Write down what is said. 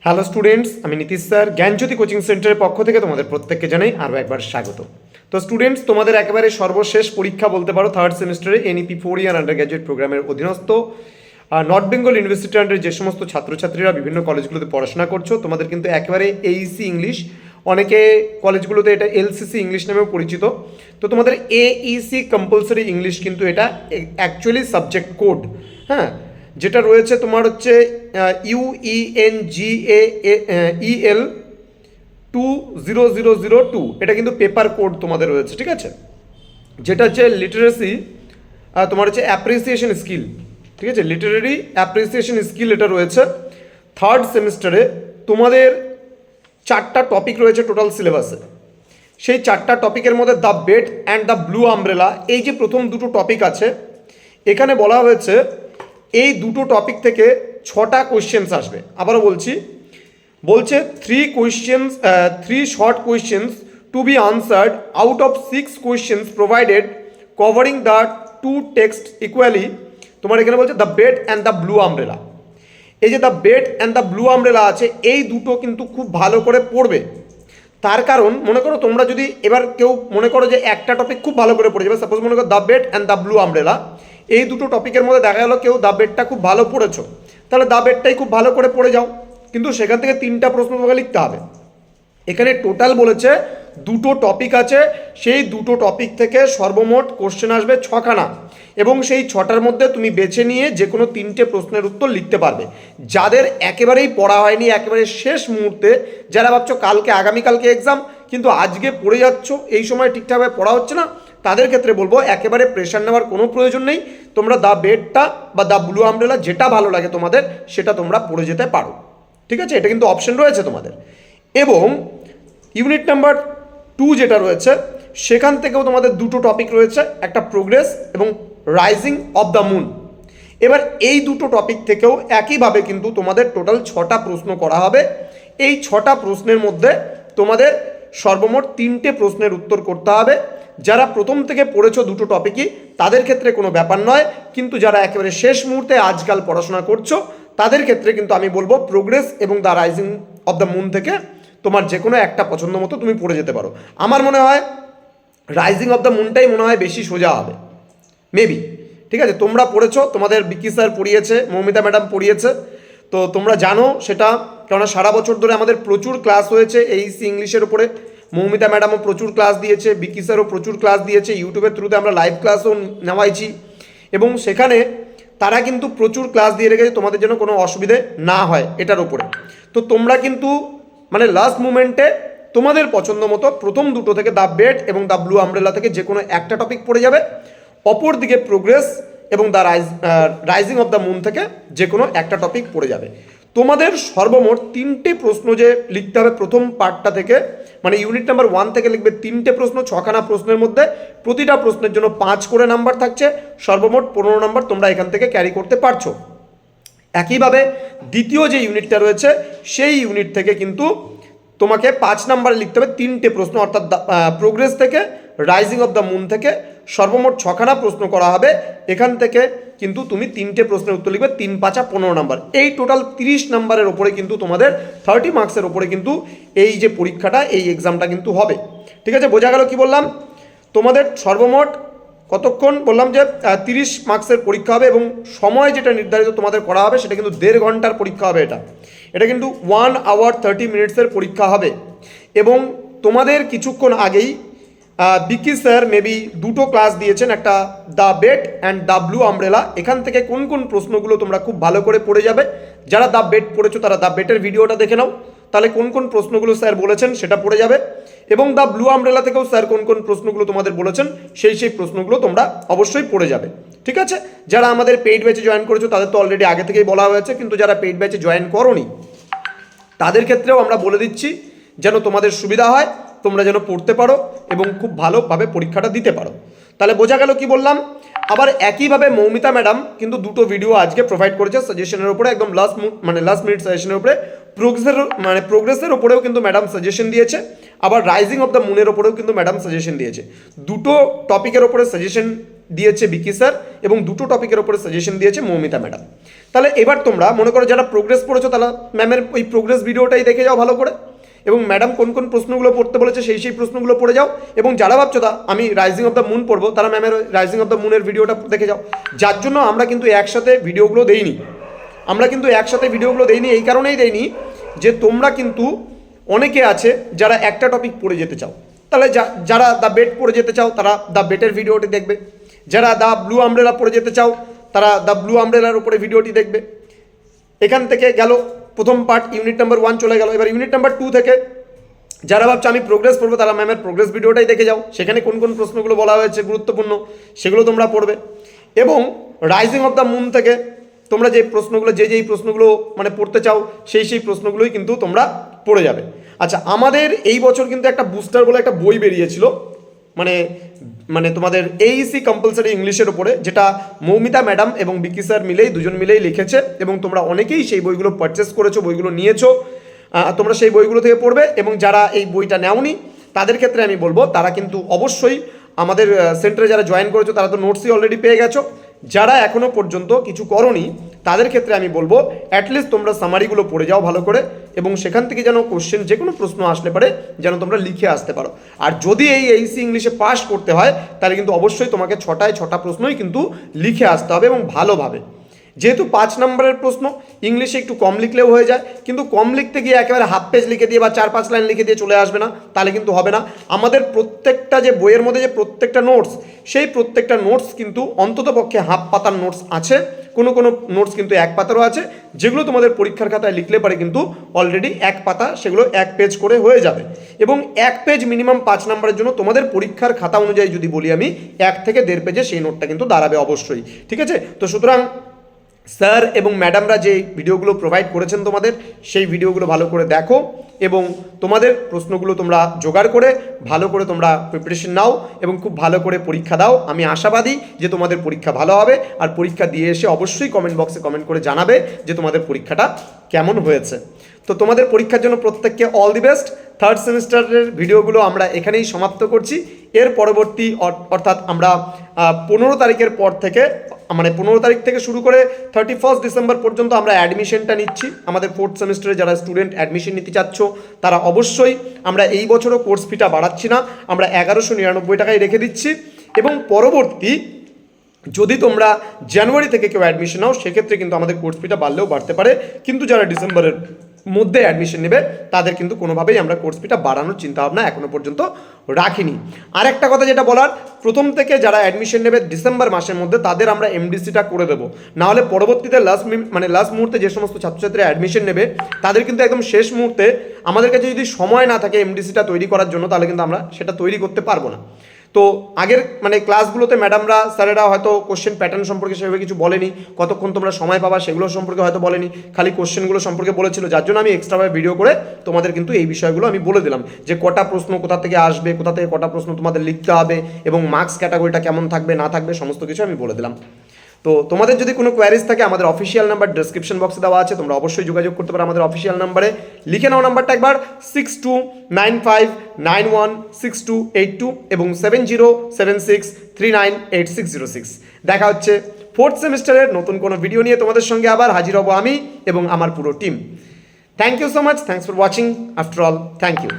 Hello students, আমি Nitish sir জ্ঞানজ্যোতি coaching সেন্টারের পক্ষ থেকে তোমাদের প্রত্যেককে জানাই আরও একবার স্বাগত। তো স্টুডেন্টস, তোমাদের একেবারে সর্বশেষ পরীক্ষা বলতে পারো থার্ড সেমিস্টারে এনইপি 4 ইয়ার আন্ডার গ্র্যাজুয়েট প্রোগ্রামের অধীনস্থ নর্থ বেঙ্গল ইউনিভার্সিটি আন্ডারে যে সমস্ত ছাত্রছাত্রীরা বিভিন্ন কলেজগুলোতে পড়াশোনা করছো, তোমাদের কিন্তু একেবারে এইসি ইংলিশ, অনেকে কলেজগুলোতে এটা এলসিসি ইংলিশ নামেও পরিচিত। তো তোমাদের এইসি কম্পালসারি ইংলিশ কিন্তু এটা অ্যাকচুয়ালি সাবজেক্ট কোড, হ্যাঁ, যেটা রয়েছে তোমার হচ্ছে UENGAEL 20002, এটা কিন্তু পেপার কোড তোমাদের রয়েছে, ঠিক আছে। যেটা হচ্ছে লিটারেসি, তোমার হচ্ছে অ্যাপ্রিসিয়েশন স্কিল, ঠিক আছে, লিটারেরি অ্যাপ্রিসিয়েশন স্কিল এটা রয়েছে থার্ড সেমিস্টারে। তোমাদের 4টা টপিক রয়েছে টোটাল সিলেবাসে। সেই 4টা টপিকের মধ্যে the bed and the blue umbrella, এই যে প্রথম দুটো টপিক আছে, এখানে বলা হয়েছে এই দুটো টপিক থেকে 6টা কোয়েশ্চেন্স আসবে। আবারও বলছে 3 short questions to be answered out of 6 questions provided covering the 2 text equally. তোমার এখানে বলছে the bed and the blue umbrella. এই যে the bed and the blue umbrella আছে, এই দুটো কিন্তু খুব ভালো করে পড়বে। তার কারণ, মনে করো তোমরা যদি এবার কেউ মনে করো যে একটা টপিক খুব ভালো করে পড়ে যাবে, সাপোজ মনে করো the bed and the blue umbrella, এই দুটো টপিকের মধ্যে দেখা গেলো কেউ দ্য বেডটা খুব ভালো পড়েছো, তাহলে দ্য বেডটাই খুব ভালো করে পড়ে যাও, কিন্তু সেখান থেকে 3টা প্রশ্ন তোমাকে লিখতে হবে। এখানে টোটাল বলেছে দুটো টপিক আছে, সেই দুটো টপিক থেকে সর্বমোট কোশ্চেন আসবে 6খানা, এবং সেই 6টার মধ্যে তুমি বেছে নিয়ে যে কোনো 3টে প্রশ্নের উত্তর লিখতে পারবে। যাদের একেবারেই পড়া হয়নি, একেবারে শেষ মুহূর্তে যারা ভাবছো কালকে আগামীকালকে এক্সাম, কিন্তু আজকে পড়ে যাচ্ছ, এই সময় ঠিকঠাকভাবে পড়া হচ্ছে না, তাদের ক্ষেত্রে বলবো একেবারে প্রেশার নেওয়ার কোনো প্রয়োজন নেই। তোমরা দ্য বেডটা বা দ্য ব্লু আমব্রেলা যেটা ভালো লাগে তোমাদের, সেটা তোমরা পড়ে যেতে পারো, ঠিক আছে। এটা কিন্তু অপশন রয়েছে তোমাদের। এবং ইউনিট নাম্বার 2 যেটা রয়েছে, সেখান থেকেও তোমাদের দুটো টপিক রয়েছে, একটা প্রোগ্রেস এবং রাইজিং অফ দ্য মুন। এবার এই দুটো টপিক থেকেও একইভাবে কিন্তু তোমাদের টোটাল 6টা প্রশ্ন করা হবে। এই 6টা প্রশ্নের মধ্যে তোমাদের সর্বমোট 3টে প্রশ্নের উত্তর করতে হবে। যারা প্রথম থেকে পড়েছো দুটো টপিকই, তাদের ক্ষেত্রে কোনো ব্যাপার নয়, কিন্তু যারা একেবারে শেষ মুহূর্তে আজকাল পড়াশোনা করছো, তাদের ক্ষেত্রে কিন্তু আমি বলবো প্রোগ্রেস এবং the rising of the moon থেকে তোমার যে কোনো একটা পছন্দ মতো তুমি পড়ে যেতে পারো। আমার মনে হয় রাইজিং অফ দ্য মুনটাই মনে হয় বেশি সোজা হবে, মেবি, ঠিক আছে। তোমরা পড়েছো, তোমাদের বিকি স্যার পড়িয়েছে, মৌমিতা ম্যাডাম পড়িয়েছে, তো তোমরা জানো সেটা, কেননা সারা বছর ধরে আমাদের প্রচুর ক্লাস হয়েছে এইসি ইংলিশের উপরে। মৌমিতা ম্যাডামও প্রচুর ক্লাস দিয়েছে, বিকি স্যারও প্রচুর ক্লাস দিয়েছে, ইউটিউবের থ্রুতে আমরা লাইভ ক্লাসও নেওয়াইছি, এবং সেখানে তারা কিন্তু প্রচুর ক্লাস দিয়ে রেখেছে তোমাদের যেন কোনো অসুবিধে না হয় এটার উপরে। তো তোমরা কিন্তু মানে লাস্ট মুমেন্টে তোমাদের পছন্দ মতো প্রথম দুটো থেকে দ্য বেড এবং দ্য ব্লু আমব্রেলা থেকে যে কোনো একটা টপিক পড়ে যাবে, অপর দিকে প্রোগ্রেস এবং the rising of the moon থেকে যে কোনো একটা টপিক পড়ে যাবে। তোমাদের সর্বমোট 3টে প্রশ্ন যে লিখতে হবে প্রথম পার্টটা থেকে, মানে ইউনিট নাম্বার 1 থেকে লিখবে 3টে প্রশ্ন, 6খানা প্রশ্নের মধ্যে প্রতিটা প্রশ্নের জন্য 5 করে নাম্বার থাকছে, সর্বমোট 15 নাম্বার তোমরা এখান থেকে ক্যারি করতে পারছো। একইভাবে দ্বিতীয় যে ইউনিটটা রয়েছে, সেই ইউনিট থেকে কিন্তু তোমাকে 5 নাম্বারে লিখতে হবে 3টে প্রশ্ন, অর্থাৎ প্রোগ্রেস থেকে রাইজিং অফ দ্য মুন থেকে সর্বমোট 6খানা প্রশ্ন করা হবে। এখান থেকে কিন্তু তুমি 3টে প্রশ্নের উত্তর লিখবে, 3 5 15 নাম্বার, এই টোটাল 30 নাম্বারের ওপরে কিন্তু তোমাদের 30 মার্কসের ওপরে কিন্তু এই যে পরীক্ষাটা, এই এক্সামটা কিন্তু হবে, ঠিক আছে। বোঝা গেল কি বললাম? তোমাদের সর্বমোট কতক্ষণ বললাম যে 30 মার্কসের পরীক্ষা হবে, এবং সময় যেটা নির্ধারিত তোমাদের করা হবে সেটা কিন্তু 1.5 ঘন্টার পরীক্ষা হবে। এটা কিন্তু 1 hour 30 মিনিটসের পরীক্ষা হবে। এবং তোমাদের কিছুক্ষণ আগেই বিকি স্যার মেবি দুটো ক্লাস দিয়েছেন, একটা the bed and the blue umbrella. এখান থেকে কোন কোন প্রশ্নগুলো তোমরা খুব ভালো করে পড়ে যাবে, যারা দ্য বেড পড়েছো তারা দ্য বেডের ভিডিওটা দেখে নাও, তাহলে কোন কোন প্রশ্নগুলো স্যার বলেছেন সেটা পড়ে যাবে। এবং দ্য ব্লু আমব্রেলা থেকেও স্যার কোন কোন প্রশ্নগুলো তোমাদের বলেছেন সেই প্রশ্নগুলো তোমরা অবশ্যই পড়ে যাবে, ঠিক আছে। যারা আমাদের পেইড ব্যাচে জয়েন করেছো তাদের তো অলরেডি আগে থেকেই বলা হয়েছে, কিন্তু যারা পেইড ব্যাচে জয়েন করোনি তাদের ক্ষেত্রেও আমরা বলে দিচ্ছি, যেন তোমাদের সুবিধা হয়, তোমরা যেন পড়তে পারো এবং খুব ভালোভাবে পরীক্ষাটা দিতে পারো। তাহলে বোঝা গেল কি বললাম? আবার একইভাবে মৌমিতা ম্যাডাম কিন্তু দুটো ভিডিও আজকে প্রোভাইড করেছে সাজেশনের উপরে, একদম লাস্ট মিনিট সাজেশনের উপরে। প্রোগ্রেসের ওপরেও কিন্তু ম্যাডাম সাজেশন দিয়েছে, আবার রাইজিং অফ দ্য মুনের ওপরেও কিন্তু ম্যাডাম সাজেশন দিয়েছে। দুটো টপিকের ওপরে সাজেশন দিয়েছে বিকি স্যার এবং 2টো টপিকের ওপরে সাজেশন দিয়েছে মৌমিতা ম্যাডাম। তাহলে এবার তোমরা মনে করো যারা প্রোগ্রেস পড়েছো তারা ম্যামের ওই প্রোগ্রেস ভিডিওটাই দেখে যাও ভালো করে, এবং ম্যাডাম কোন কোন প্রশ্নগুলো পড়তে বলেছে সেই প্রশ্নগুলো পড়ে যাও। এবং যারা ভাবছো তা আমি রাইজিং অফ দ্য মুন পড়বো, তারা ম্যামের রাইজিং অফ দ্য মুনের ভিডিওটা দেখে যাও। যার জন্য আমরা কিন্তু একসাথে ভিডিওগুলো দেইনি, এই কারণেই দেইনি যে তোমরা কিন্তু অনেকে আছে যারা একটা টপিক পড়ে যেতে চাও, তাহলে যারা দ্য বেট পড়ে যেতে চাও তারা দ্য বেটের ভিডিওটি দেখবে, যারা দ্য ব্লু আমব্রেলা পড়ে যেতে চাও তারা দ্য ব্লু আমব্রেলার উপরে ভিডিওটি দেখবে। এখান থেকে গেল প্রথম পার্ট, ইউনিট নাম্বার 1 চলে গেল। এবার ইউনিট নাম্বার 2 থেকে যারা ভাবছো আমি প্রোগ্রেস পড়বো তারা ম্যামের প্রোগ্রেস ভিডিওটাই দেখে যাও, সেখানে কোন কোন প্রশ্নগুলো বলা হয়েছে গুরুত্বপূর্ণ সেগুলো তোমরা পড়বে। এবং রাইজিং অফ দ্য মুন থেকে তোমরা যেই প্রশ্নগুলো মানে পড়তে চাও সেই প্রশ্নগুলোই কিন্তু তোমরা পড়ে যাবে। আচ্ছা, আমাদের এই বছর কিন্তু একটা বুস্টার বলে একটা বই বেরিয়েছিল, মানে তোমাদের এইসি কম্পালসারি ইংলিশের ওপরে, যেটা মৌমিতা ম্যাডাম এবং বিকি স্যার দুজন মিলেই লিখেছে, এবং তোমরা অনেকেই সেই বইগুলো পারচেস করেছো, বইগুলো নিয়েছো, তোমরা সেই বইগুলো থেকে পড়বে। এবং যারা এই বইটা নেওনি তাদের ক্ষেত্রে আমি বলবো তারা কিন্তু অবশ্যই আমাদের সেন্টারে যারা জয়েন করেছো তারা তো নোটসই অলরেডি পেয়ে গেছো। যারা এখনও পর্যন্ত কিছু করনি তাদের ক্ষেত্রে আমি বলবো অ্যাটলিস্ট তোমরা সামারিগুলো পড়ে যাও ভালো করে, এবং সেখান থেকে যেন কোশ্চেন যে কোনো প্রশ্ন আসলে পারে যেন তোমরা লিখে আসতে পারো। আর যদি এই এইসি ইংলিশে পাস করতে হয় তাহলে কিন্তু অবশ্যই তোমাকে 6টা প্রশ্নই কিন্তু লিখে আসতে হবে এবং ভালোভাবে। যেহেতু 5 নম্বরের প্রশ্ন, ইংলিশে একটু কম লিখলেও হয়ে যায়, কিন্তু কম লিখতে গিয়ে একেবারে হাফ পেজ লিখে দিয়ে বা 4-5 লাইন লিখে দিয়ে চলে আসবে না, তাহলে কিন্তু হবে না। আমাদের প্রত্যেকটা যে বইয়ের মধ্যে যে প্রত্যেকটা নোটস, সেই প্রত্যেকটা নোটস কিন্তু অন্তত পক্ষে হাফ পাতার নোটস আছে, কোনো নোটস কিন্তু 1 পাতারও আছে, যেগুলো তোমাদের পরীক্ষার খাতায় লিখলে পারে কিন্তু অলরেডি 1 পাতা, সেগুলো 1 পেজ করে হয়ে যাবে। এবং 1 পেজ মিনিমাম 5 নম্বরের জন্য তোমাদের পরীক্ষার খাতা অনুযায়ী যদি বলি আমি 1 থেকে 1.5 পেজে সেই নোটটা কিন্তু দাঁড়াবে অবশ্যই, ঠিক আছে? তো সুতরাং স্যার এবং ম্যাডামরা যে ভিডিওগুলো প্রোভাইড করেছেন তোমাদের, সেই ভিডিওগুলো ভালো করে দেখো এবং তোমাদের প্রশ্নগুলো তোমরা জোগাড় করে ভালো করে তোমরা প্রিপারেশন নাও এবং খুব ভালো করে পরীক্ষা দাও। আমি আশাবাদী যে তোমাদের পরীক্ষা ভালো হবে, আর পরীক্ষা দিয়ে এসে অবশ্যই কমেন্ট বক্সে কমেন্ট করে জানাবে যে তোমাদের পরীক্ষাটা কেমন হয়েছে। তো তোমাদের পরীক্ষার জন্য প্রত্যেককে অল দি বেস্ট। 3rd সেমিস্টারের ভিডিওগুলো আমরা এখানেই সমাপ্ত করছি। এর পরবর্তী অর্থাৎ আমরা 15 তারিখের পর থেকে, মানে 15 তারিখ থেকে শুরু করে 31 ডিসেম্বর পর্যন্ত আমরা অ্যাডমিশনটা নিচ্ছি। আমাদের 4th সেমিস্টারে যারা স্টুডেন্ট অ্যাডমিশন নিতে চাচ্ছ তারা অবশ্যই, আমরা এই বছরও কোর্স ফিটা বাড়াচ্ছি না, আমরা 1199 টাকায় রেখে দিচ্ছি। এবং পরবর্তী যদি তোমরা জানুয়ারি থেকে কেউ অ্যাডমিশন নাও সেক্ষেত্রে কিন্তু আমাদের কোর্স ফিটা বাড়লেও বাড়তে পারে, কিন্তু যারা ডিসেম্বরের মধ্যে অ্যাডমিশন নেবে তাদের কিন্তু কোনোভাবেই আমরা কোর্স ফিটা বাড়ানোর চিন্তাভাবনা এখনও পর্যন্ত রাখিনি। আর একটা কথা যেটা বলার, প্রথম থেকে যারা অ্যাডমিশন নেবে ডিসেম্বর মাসের মধ্যে তাদের আমরা এমডিসিটা করে দেবো, নাহলে পরবর্তীতে লাস্ট মুহূর্তে যে সমস্ত ছাত্রছাত্রীরা অ্যাডমিশন নেবে তাদের কিন্তু একদম শেষ মুহূর্তে আমাদের কাছে যদি সময় না থাকে এমডিসিটা তৈরি করার জন্য, তাহলে কিন্তু আমরা সেটা তৈরি করতে পারবো না। তো আগের ক্লাসগুলোতে ম্যাডামরা স্যারেরা হয়তো কোশ্চেন প্যাটার্ন সম্পর্কে সেভাবে কিছু বলেনি, কতক্ষণ তোমরা সময় পাবা সেগুলো সম্পর্কে হয়তো বলেনি, খালি কোশ্চেনগুলো সম্পর্কে বলেছিল, যার জন্য আমি এক্সট্রাভাবে ভিডিও করে তোমাদের কিন্তু এই বিষয়গুলো আমি বলে দিলাম যে কটা প্রশ্ন কোথা থেকে আসবে, কোথা থেকে কটা প্রশ্ন তোমাদের লিখতে হবে এবং মার্কস ক্যাটাগরিটা কেমন থাকবে না থাকবে সমস্ত কিছু আমি বলে দিলাম। তো তোমাদের যদি কোনো কোয়ারিজ থাকে আমাদের অফিসিয়াল নাম্বার ডেসক্রিপশন বক্সে দেওয়া আছে, তোমরা অবশ্যই যোগাযোগ করতে পারো আমাদের অফিসিয়াল নাম্বারে। লিখে নাও নাম্বারটা একবার 6295916282 এবং 7076398606। দেখা হচ্ছে 4th সেমিস্টারের নতুন কোনো ভিডিও নিয়ে তোমাদের সঙ্গে আবার হাজির হব আমি এবং আমার পুরো team. Thank you so much, thanks for watching, after all thank you.